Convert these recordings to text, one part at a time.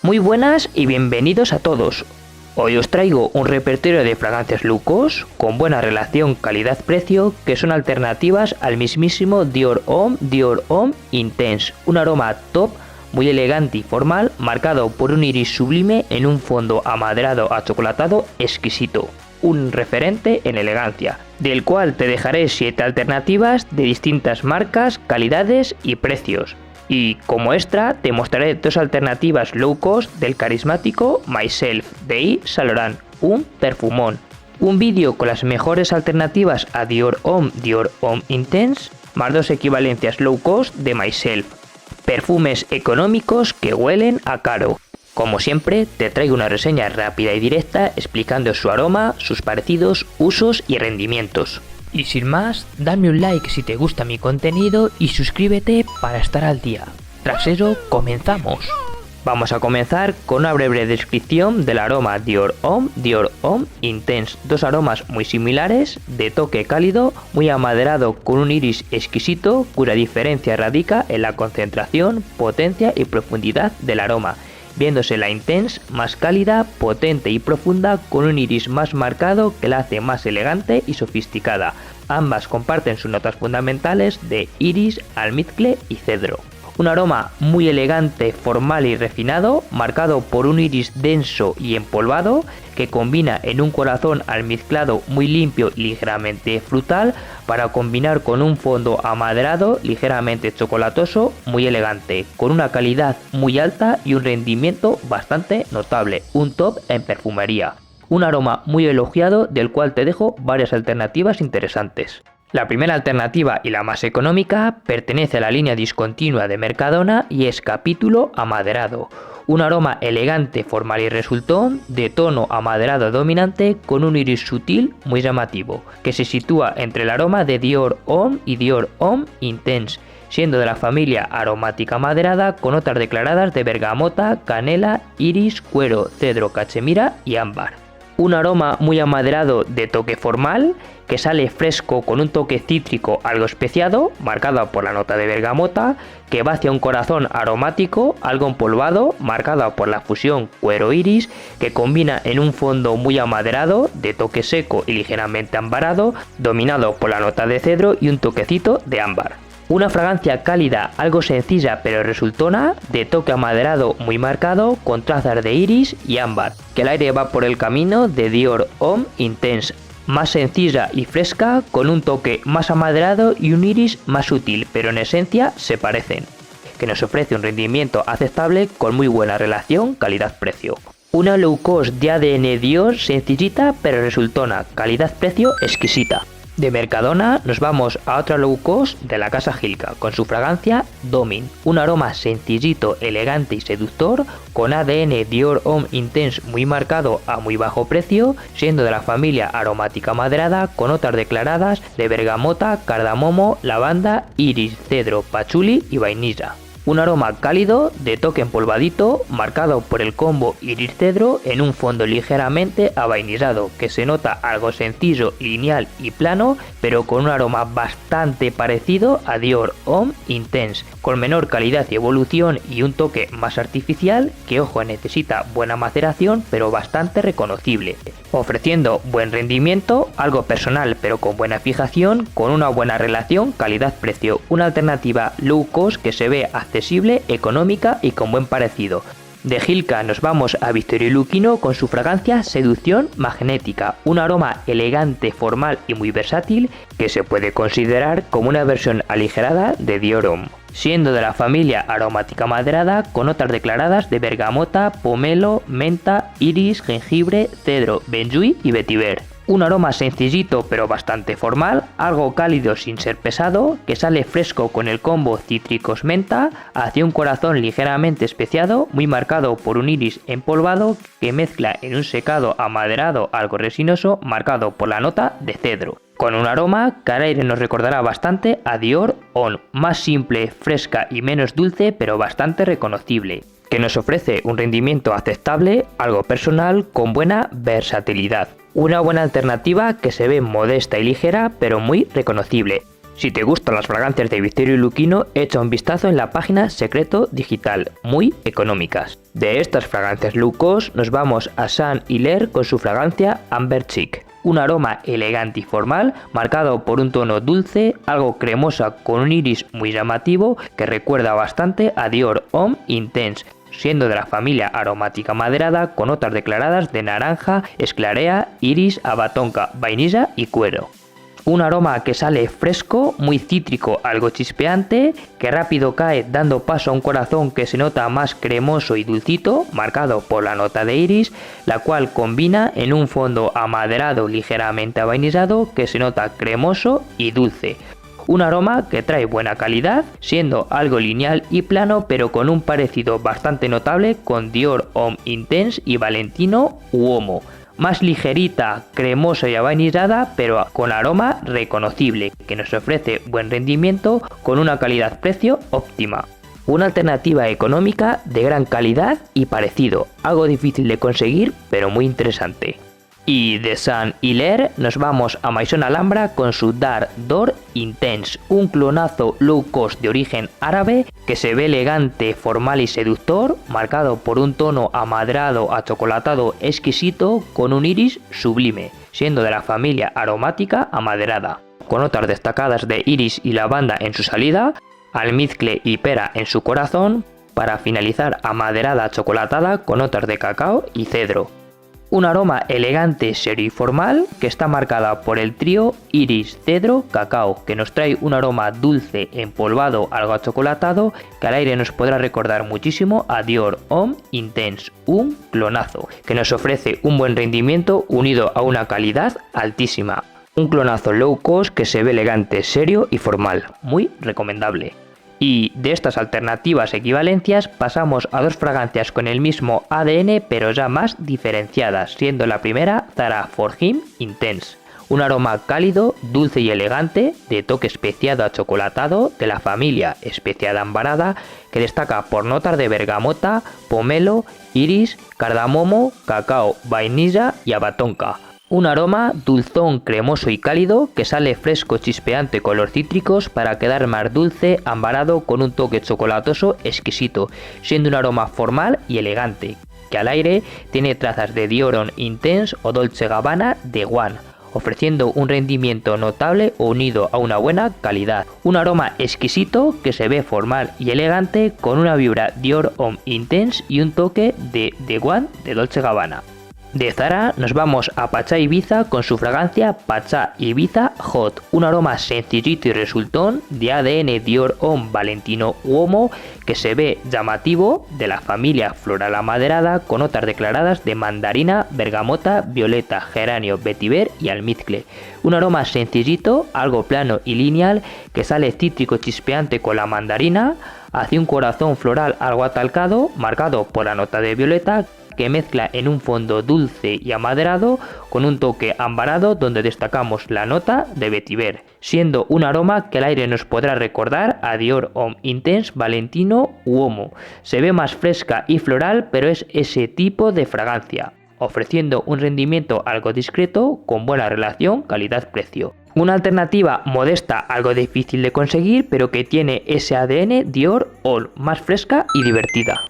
Muy buenas y bienvenidos a todos. Hoy os traigo un repertorio de fragancias low cost con buena relación calidad-precio que son alternativas al mismísimo Dior Homme Intense, un aroma top muy elegante y formal marcado por un iris sublime en un fondo amaderado achocolatado exquisito, un referente en elegancia, del cual te dejaré 7 alternativas de distintas marcas, calidades y precios. Y como extra te mostraré 2 alternativas low cost del carismático Myself de Yves Saint Laurent, un perfumón. Un vídeo con las mejores alternativas a Dior Homme Intense, más 2 equivalencias low cost de Myself. Perfumes económicos que huelen a caro. Como siempre, te traigo una reseña rápida y directa explicando su aroma, sus parecidos, usos y rendimientos. Y sin más, dame un like si te gusta mi contenido y suscríbete para estar al día. Tras eso, comenzamos. Vamos a comenzar con una breve descripción del aroma Dior Homme Intense. 2 aromas muy similares, de toque cálido, muy amaderado con un iris exquisito, cuya diferencia radica en la concentración, potencia y profundidad del aroma, viéndose la Intense más cálida, potente y profunda con un iris más marcado que la hace más elegante y sofisticada. Ambas comparten sus notas fundamentales de iris, almizcle y cedro. Un aroma muy elegante, formal y refinado, marcado por un iris denso y empolvado, que combina en un corazón almizclado muy limpio y ligeramente frutal, para combinar con un fondo amaderado, ligeramente chocolatoso, muy elegante, con una calidad muy alta y un rendimiento bastante notable, un top en perfumería. Un aroma muy elogiado del cual te dejo varias alternativas interesantes. La primera alternativa y la más económica pertenece a la línea discontinua de Mercadona y es Capítulo Amaderado. Un aroma elegante, formal y resultón, de tono amaderado dominante con un iris sutil muy llamativo, que se sitúa entre el aroma de Dior Homme y Dior Homme Intense, siendo de la familia aromática maderada con notas declaradas de bergamota, canela, iris, cuero, cedro, cachemira y ámbar. Un aroma muy amaderado de toque formal, que sale fresco con un toque cítrico algo especiado, marcado por la nota de bergamota, que va hacia un corazón aromático, algo empolvado, marcado por la fusión cuero-iris, que combina en un fondo muy amaderado, de toque seco y ligeramente ambarado, dominado por la nota de cedro y un toquecito de ámbar. Una fragancia cálida, algo sencilla pero resultona, de toque amaderado muy marcado, con trazas de iris y ámbar, que el aire va por el camino de Dior Homme Intense, más sencilla y fresca, con un toque más amaderado y un iris más sutil, pero en esencia se parecen, que nos ofrece un rendimiento aceptable con muy buena relación calidad-precio. Una low cost de ADN Dior sencillita pero resultona, calidad-precio exquisita. De Mercadona nos vamos a otra low cost de la casa Hilka con su fragancia Domin, un aroma sencillito, elegante y seductor con ADN Dior Homme Intense muy marcado a muy bajo precio, siendo de la familia aromática maderada con notas declaradas de bergamota, cardamomo, lavanda, iris, cedro, pachuli y vainilla. Un aroma cálido, de toque empolvadito, marcado por el combo iris-cedro en un fondo ligeramente avainillado, que se nota algo sencillo, lineal y plano, pero con un aroma bastante parecido a Dior Homme Intense, con menor calidad y evolución y un toque más artificial, que ojo necesita buena maceración pero bastante reconocible, ofreciendo buen rendimiento, algo personal pero con buena fijación, con una buena relación calidad-precio, una alternativa low cost que se ve accesible, económica y con buen parecido. De Hilka nos vamos a Victoria Luquino con su fragancia Seducción Magnética, un aroma elegante, formal y muy versátil que se puede considerar como una versión aligerada de Dior Homme, siendo de la familia aromática maderada con notas declaradas de bergamota, pomelo, menta, iris, jengibre, cedro, benjuí y vetiver. Un aroma sencillito pero bastante formal, algo cálido sin ser pesado, que sale fresco con el combo cítricos menta, hacia un corazón ligeramente especiado, muy marcado por un iris empolvado, que mezcla en un secado amaderado algo resinoso, marcado por la nota de cedro. Con un aroma que al aire nos recordará bastante a Dior Homme, más simple, fresca y menos dulce pero bastante reconocible, que nos ofrece un rendimiento aceptable, algo personal, con buena versatilidad. Una buena alternativa que se ve modesta y ligera pero muy reconocible. Si te gustan las fragancias de Vittorio Luchino, echa un vistazo en la página Secreto Digital, muy económicas. De estas fragancias low cost nos vamos a Jean Hilaire con su fragancia Amber Chic. Un aroma elegante y formal, marcado por un tono dulce, algo cremosa con un iris muy llamativo que recuerda bastante a Dior Homme Intense, siendo de la familia aromática maderada con notas declaradas de naranja, esclarea, iris, abatonca, vainilla y cuero. Un aroma que sale fresco, muy cítrico, algo chispeante, que rápido cae dando paso a un corazón que se nota más cremoso y dulcito, marcado por la nota de iris, la cual combina en un fondo amaderado ligeramente avainillado que se nota cremoso y dulce. Un aroma que trae buena calidad, siendo algo lineal y plano, pero con un parecido bastante notable con Dior Homme Intense y Valentino Uomo. Más ligerita, cremosa y avainillada, pero con aroma reconocible, que nos ofrece buen rendimiento con una calidad-precio óptima. Una alternativa económica de gran calidad y parecido, algo difícil de conseguir, pero muy interesante. Y de Jean Hilaire nos vamos a Maison Alhambra con su Dark D'Or Intense, un clonazo low cost de origen árabe que se ve elegante, formal y seductor, marcado por un tono amaderado achocolatado exquisito con un iris sublime, siendo de la familia aromática amaderada, con notas destacadas de iris y lavanda en su salida, almizcle y pera en su corazón, para finalizar amaderada chocolatada con notas de cacao y cedro. Un aroma elegante, serio y formal que está marcada por el trío iris, cedro, cacao, que nos trae un aroma dulce, empolvado, algo achocolatado, que al aire nos podrá recordar muchísimo a Dior Homme Intense, un clonazo, que nos ofrece un buen rendimiento unido a una calidad altísima. Un clonazo low cost que se ve elegante, serio y formal, muy recomendable. Y de estas alternativas equivalencias pasamos a dos fragancias con el mismo ADN pero ya más diferenciadas, siendo la primera Zara For Him Intense. Un aroma cálido, dulce y elegante, de toque especiado achocolatado de la familia especiada ambarada, que destaca por notas de bergamota, pomelo, iris, cardamomo, cacao, vainilla y abatonca. Un aroma dulzón, cremoso y cálido que sale fresco, chispeante con los cítricos para quedar más dulce, ambarado con un toque chocolatoso exquisito, siendo un aroma formal y elegante, que al aire tiene trazas de Dior Homme Intense o Dolce Gabbana de One, ofreciendo un rendimiento notable unido a una buena calidad. Un aroma exquisito que se ve formal y elegante con una vibra Dior Homme Intense y un toque de The One de Dolce Gabbana. De Zara nos vamos a Pacha Ibiza con su fragancia Pacha Ibiza Hot, un aroma sencillito y resultón de ADN Dior Homme Valentino Uomo que se ve llamativo, de la familia floral amaderada con notas declaradas de mandarina, bergamota, violeta, geranio, vetiver y almizcle. Un aroma sencillito, algo plano y lineal que sale cítrico chispeante con la mandarina, hacia un corazón floral algo atalcado, marcado por la nota de violeta, que mezcla en un fondo dulce y amaderado con un toque ambarado donde destacamos la nota de vetiver, siendo un aroma que al aire nos podrá recordar a Dior Homme Intense Valentino Uomo. Se ve más fresca y floral, pero es ese tipo de fragancia, ofreciendo un rendimiento algo discreto con buena relación calidad-precio. Una alternativa modesta, algo difícil de conseguir, pero que tiene ese ADN Dior Homme, más fresca y divertida.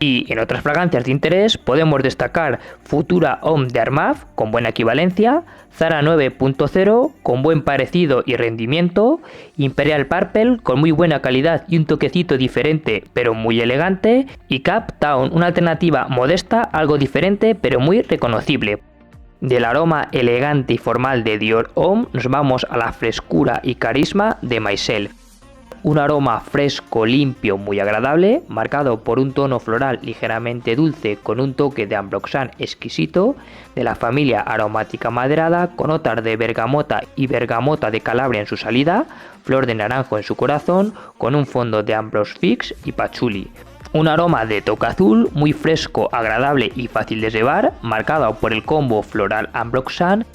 Y en otras fragancias de interés podemos destacar Futura Homme de Armaf con buena equivalencia, Zara 9.0 con buen parecido y rendimiento, Imperial Purple con muy buena calidad y un toquecito diferente pero muy elegante, y Cap Town, una alternativa modesta, algo diferente pero muy reconocible. Del aroma elegante y formal de Dior Homme nos vamos a la frescura y carisma de Myself. Un aroma fresco, limpio, muy agradable, marcado por un tono floral ligeramente dulce con un toque de ambroxan exquisito, de la familia aromática maderada, con notas de bergamota y bergamota de Calabria en su salida, flor de naranjo en su corazón, con un fondo de ambros fix y patchouli. Un aroma de toque azul, muy fresco, agradable y fácil de llevar, marcado por el combo floral ambroxan,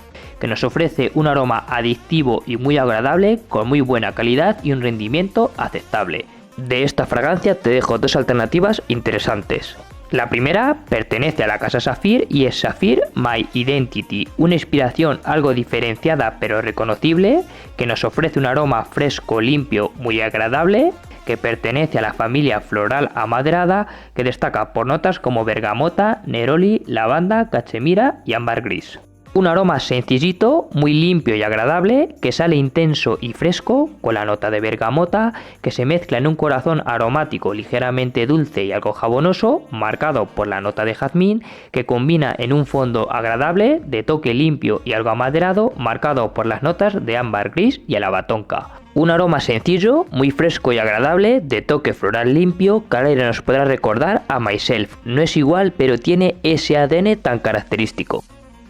que nos ofrece un aroma adictivo y muy agradable con muy buena calidad y un rendimiento aceptable. De esta fragancia te dejo dos alternativas interesantes. La primera pertenece a la casa Saphir y es Saphir My Identity, una inspiración algo diferenciada pero reconocible que nos ofrece un aroma fresco, limpio, muy agradable, que pertenece a la familia floral amaderada, que destaca por notas como bergamota, neroli, lavanda, cachemira y ámbar gris. Un aroma sencillito, muy limpio y agradable, que sale intenso y fresco, con la nota de bergamota, que se mezcla en un corazón aromático ligeramente dulce y algo jabonoso, marcado por la nota de jazmín, que combina en un fondo agradable, de toque limpio y algo amaderado, marcado por las notas de ámbar gris y alabatonca. Un aroma sencillo, muy fresco y agradable, de toque floral limpio, que al aire nos podrá recordar a Myself. No es igual, pero tiene ese ADN tan característico.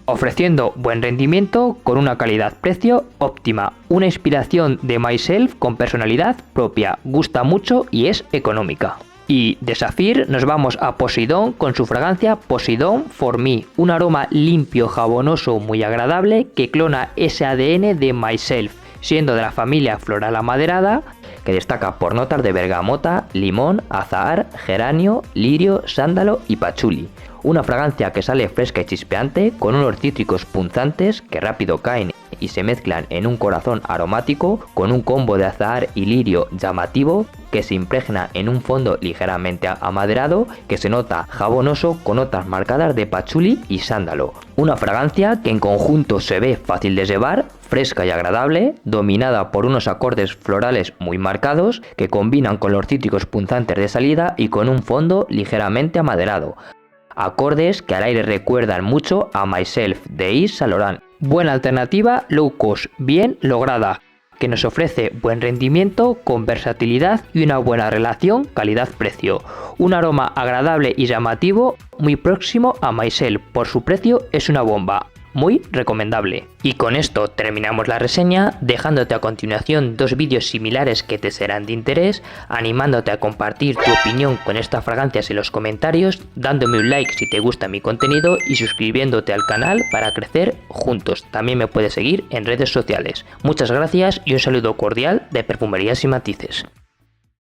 Ofreciendo buen rendimiento con una calidad-precio óptima, una inspiración de Myself con personalidad propia, gusta mucho y es económica. Y de Saphir nos vamos a Poseidon con su fragancia Poseidon For Me, un aroma limpio, jabonoso, muy agradable que clona ese ADN de Myself, siendo de la familia floral amaderada, que destaca por notas de bergamota, limón, azahar, geranio, lirio, sándalo y pachuli. Una fragancia que sale fresca y chispeante, con unos cítricos punzantes que rápido caen y se mezclan en un corazón aromático, con un combo de azahar y lirio llamativo, que se impregna en un fondo ligeramente amaderado, que se nota jabonoso con notas marcadas de pachuli y sándalo. Una fragancia que en conjunto se ve fácil de llevar, fresca y agradable, dominada por unos acordes florales muy marcados, que combinan con los cítricos punzantes de salida y con un fondo ligeramente amaderado. Acordes que al aire recuerdan mucho a Myself de Yves Saint Laurent. Buena alternativa low cost, bien lograda, que nos ofrece buen rendimiento con versatilidad y una buena relación calidad-precio. Un aroma agradable y llamativo, muy próximo a Myself, por su precio es una bomba. Muy recomendable. Y con esto terminamos la reseña, dejándote a continuación dos vídeos similares que te serán de interés, animándote a compartir tu opinión con estas fragancias en los comentarios, dándome un like si te gusta mi contenido y suscribiéndote al canal para crecer juntos. También me puedes seguir en redes sociales. Muchas gracias y un saludo cordial de Perfumerías y Matices.